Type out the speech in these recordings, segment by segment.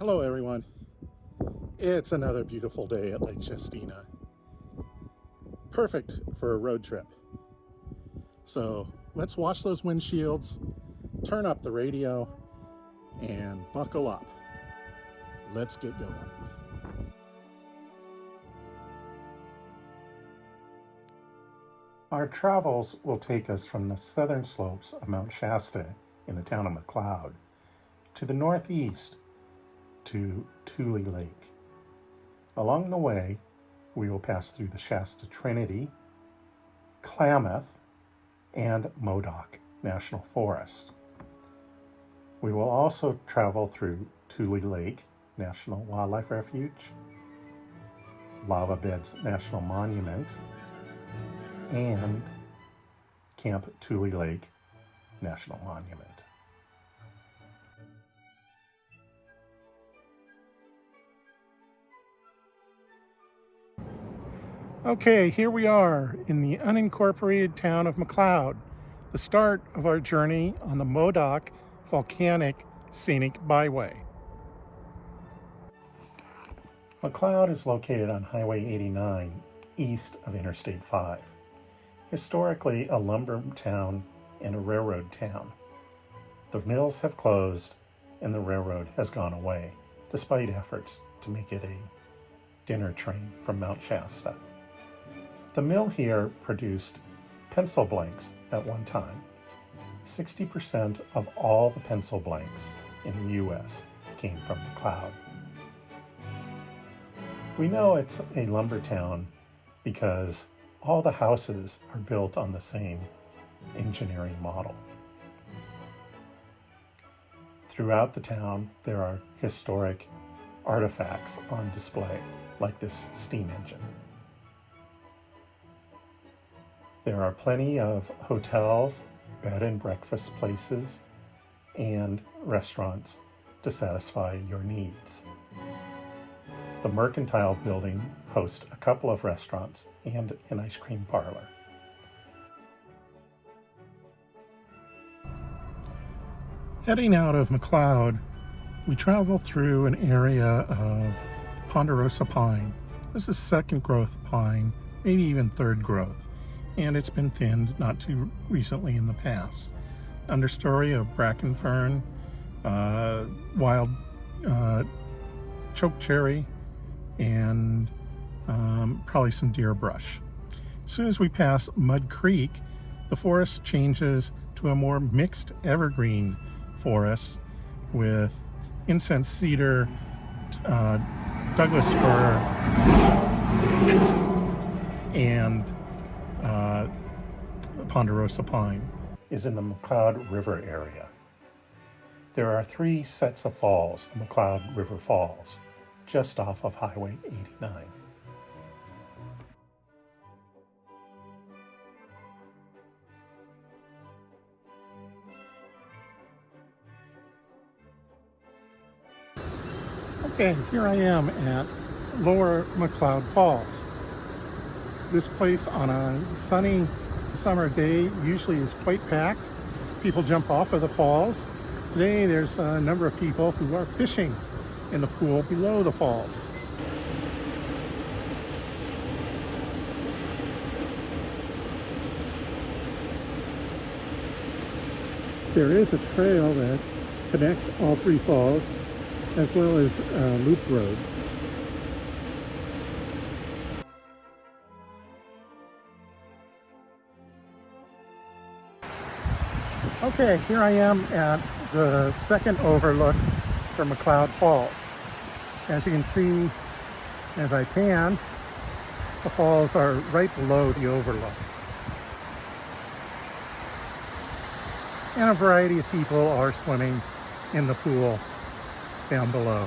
Hello everyone. It's another beautiful day at Lake Shasta. Perfect for a road trip. So let's wash those windshields, turn up the radio, and buckle up. Let's get going. Our travels will take us from the southern slopes of Mount Shasta in the town of McCloud to the northeast to Tule Lake. Along the way, we will pass through the Shasta Trinity, Klamath, and Modoc National Forest. We will also travel through Tule Lake National Wildlife Refuge, Lava Beds National Monument, and Camp Tule Lake National Monument. Okay, here we are in the unincorporated town of McCloud, the start of our journey on the Modoc Volcanic Scenic Byway. McCloud is located on Highway 89, east of Interstate 5. Historically a lumber town and a railroad town. The mills have closed and the railroad has gone away, despite efforts to make it a dinner train from Mount Shasta. The mill here produced pencil blanks at one time. 60% of all the pencil blanks in the U.S. came from McCloud. We know it's a lumber town because all the houses are built on the same engineering model. Throughout the town, there are historic artifacts on display, like this steam engine. There are plenty of hotels, bed and breakfast places, and restaurants to satisfy your needs. The Mercantile building hosts a couple of restaurants and an ice cream parlor. Heading out of McCloud, we travel through an area of ponderosa pine. This is second growth pine, maybe even third growth, and it's been thinned not too recently in the past. Understory of bracken fern, wild chokecherry, and probably some deer brush. As soon as we pass Mud Creek, the forest changes to a more mixed evergreen forest with incense cedar, Douglas fir, and ponderosa pine is in the McCloud River area. There are 3 sets of falls, the McCloud River Falls, just off of Highway 89. Okay, here I am at Lower McCloud Falls. This place on a sunny summer day usually is quite packed. People jump off of the falls. Today there's a number of people who are fishing in the pool below the falls. There is a trail that connects all 3 falls, as well as a loop road. Okay, here I am at the second overlook for McCloud Falls. As you can see, as I pan, the falls are right below the overlook. And a variety of people are swimming in the pool down below.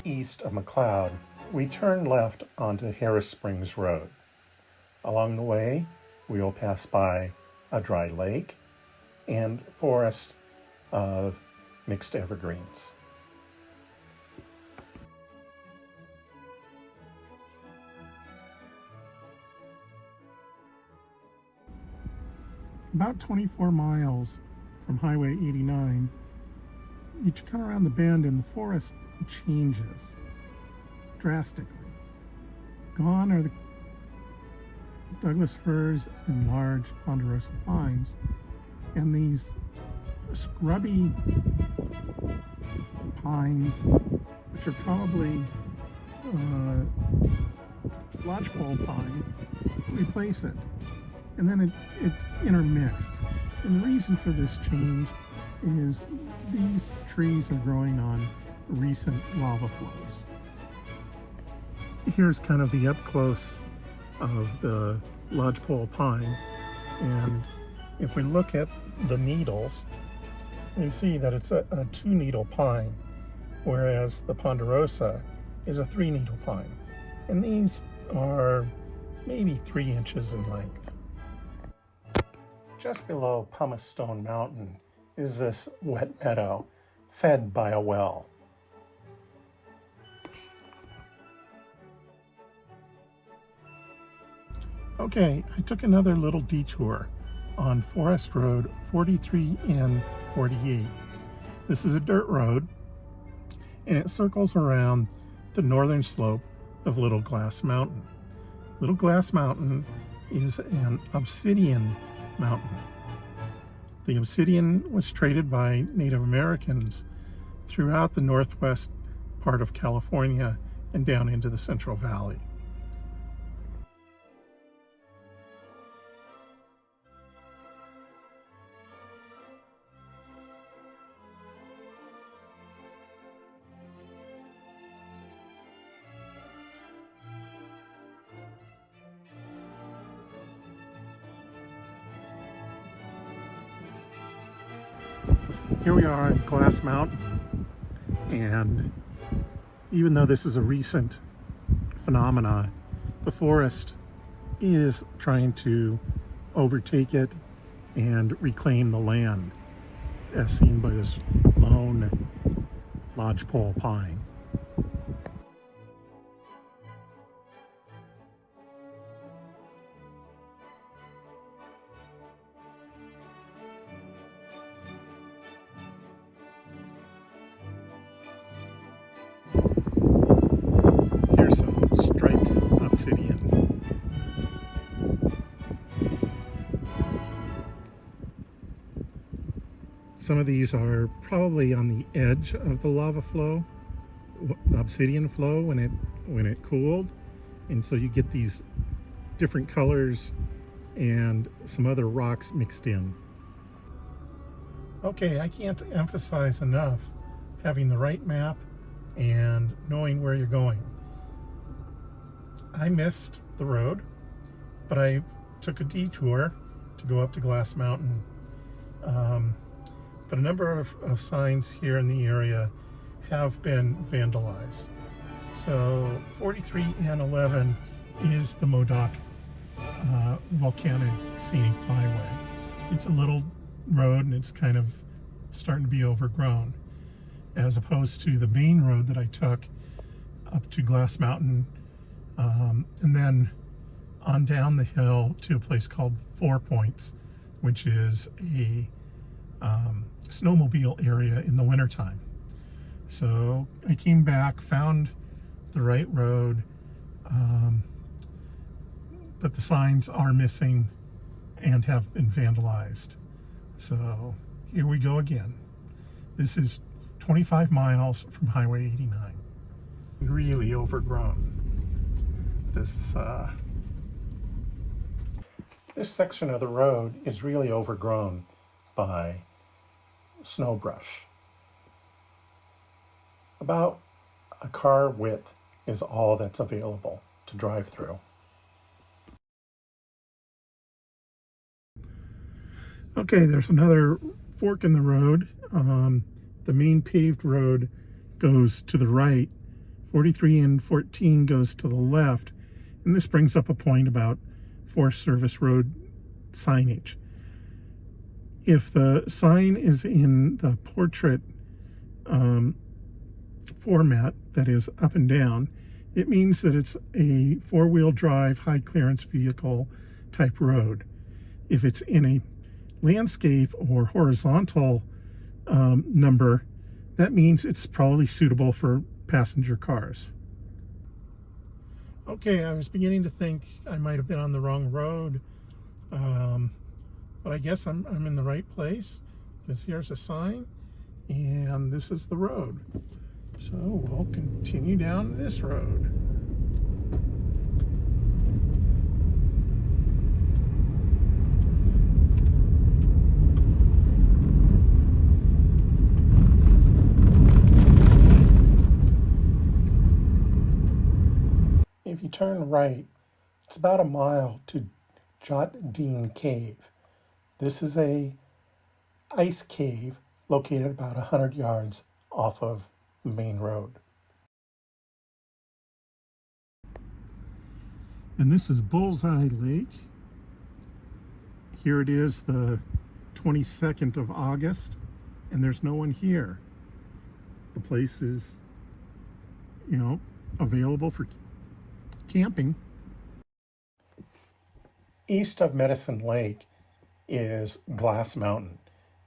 east of McCloud, we turn left onto Harris Springs Road. Along the way, we will pass by a dry lake and forest of mixed evergreens. About 24 miles from Highway 89, you come around the bend and the forest changes drastically. Gone are the Douglas firs and large ponderosa pines, and these scrubby pines, which are probably lodgepole pine, replace it. And then it's intermixed. And the reason for this change is these trees are growing on recent lava flows. Here's kind of the up close of the lodgepole pine. And if we look at the needles, we see that it's a 2-needle pine, whereas the ponderosa is a 3-needle pine. And these are maybe 3 inches in length. Just below Pumice Stone Mountain is this wet meadow fed by a well. Okay, I took another little detour on Forest Road 43N48. This is a dirt road, and it circles around the northern slope of Little Glass Mountain. Little Glass Mountain is an obsidian mountain. The obsidian was traded by Native Americans throughout the northwest part of California and down into the Central Valley. Here we are at Glass Mountain, and even though this is a recent phenomena, the forest is trying to overtake it and reclaim the land, as seen by this lone lodgepole pine. Here's some striped obsidian. Some of these are probably on the edge of the lava flow, the obsidian flow, when it cooled, and so you get these different colors and some other rocks mixed in. Okay, I can't emphasize enough having the right map and knowing where you're going. I missed the road, but I took a detour to go up to Glass Mountain. But a number of signs here in the area have been vandalized. So 43 and 11 is the Modoc Volcanic Scenic Byway. It's a little road and it's kind of starting to be overgrown, as opposed to the main road that I took up to Glass Mountain, and then on down the hill to a place called 4 Points, which is a snowmobile area in the wintertime. So I came back, found the right road, but the signs are missing and have been vandalized. So here we go again. This is 25 miles from Highway 89. Really overgrown. This section of the road is really overgrown by snow brush. About a car width is all that's available to drive through. Okay, there's another fork in the road. The main paved road goes to the right 43 and 14 goes to the left, and this brings up a point about Forest Service road signage. If the sign is in the portrait format, that is up and down, it means that it's a four-wheel drive, high clearance vehicle type road. If it's in a landscape or horizontal number, that means it's probably suitable for passenger cars. Okay, I was beginning to think I might have been on the wrong road, but I guess I'm in the right place, because here's a sign and this is the road. So we'll continue down this road. If you turn right, it's about a mile to Jotdine Cave. This is a ice cave located about 100 yards off of the main road. And this is Bullseye Lake. Here it is, the 22nd of August, and there's no one here. The place is, available for camping. East of Medicine Lake is Glass Mountain.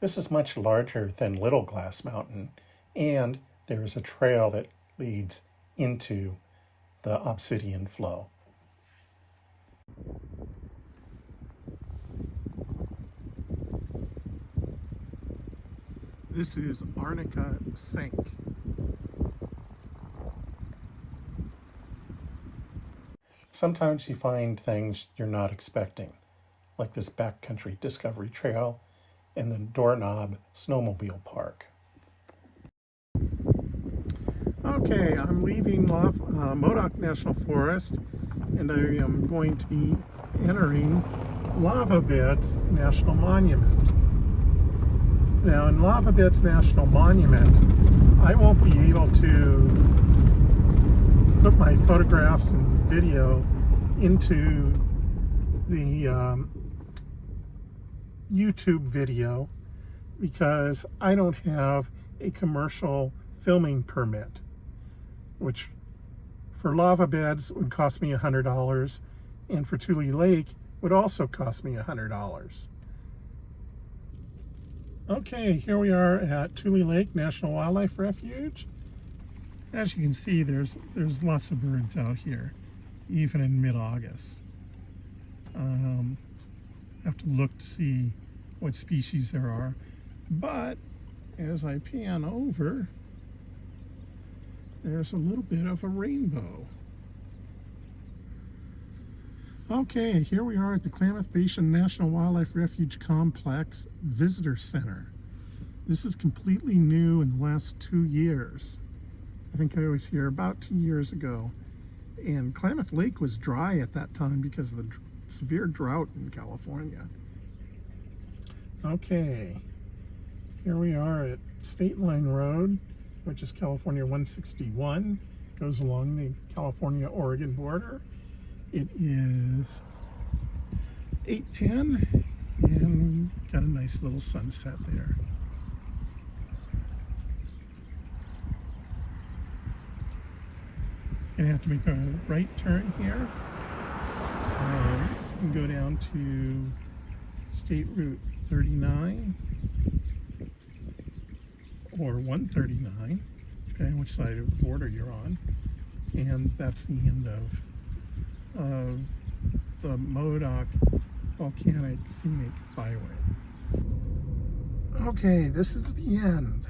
This is much larger than Little Glass Mountain, and there is a trail that leads into the Obsidian Flow. This is Arnica Sink. Sometimes you find things you're not expecting, like this backcountry discovery trail and the Doorknob Snowmobile Park. Okay, I'm leaving Modoc National Forest, and I am going to be entering Lava Beds National Monument. Now, in Lava Beds National Monument, I won't be able to put my photographs and video into the YouTube video because I don't have a commercial filming permit, which for Lava Beds would cost me $100, and for Tule Lake would also cost me $100. Okay, here we are at Tule Lake National Wildlife Refuge. As you can see, there's lots of birds out here, even in mid-August. I have to look to see what species there are, but as I pan over, there's a little bit of a rainbow. Okay, here we are at the Klamath Basin National Wildlife Refuge Complex Visitor Center. This is completely new in the last 2 years. I think I was here about 2 years ago. And Klamath Lake was dry at that time because of the severe drought in California. Okay, here we are at State Line Road, which is California 161, goes along the California-Oregon border. It is 8:10 and got a nice little sunset there. Gonna have to make a right turn here and go down to State Route 39 or 139, depending on which side of the border you're on, and that's the end of the Modoc Volcanic Scenic Byway. Okay, this is the end.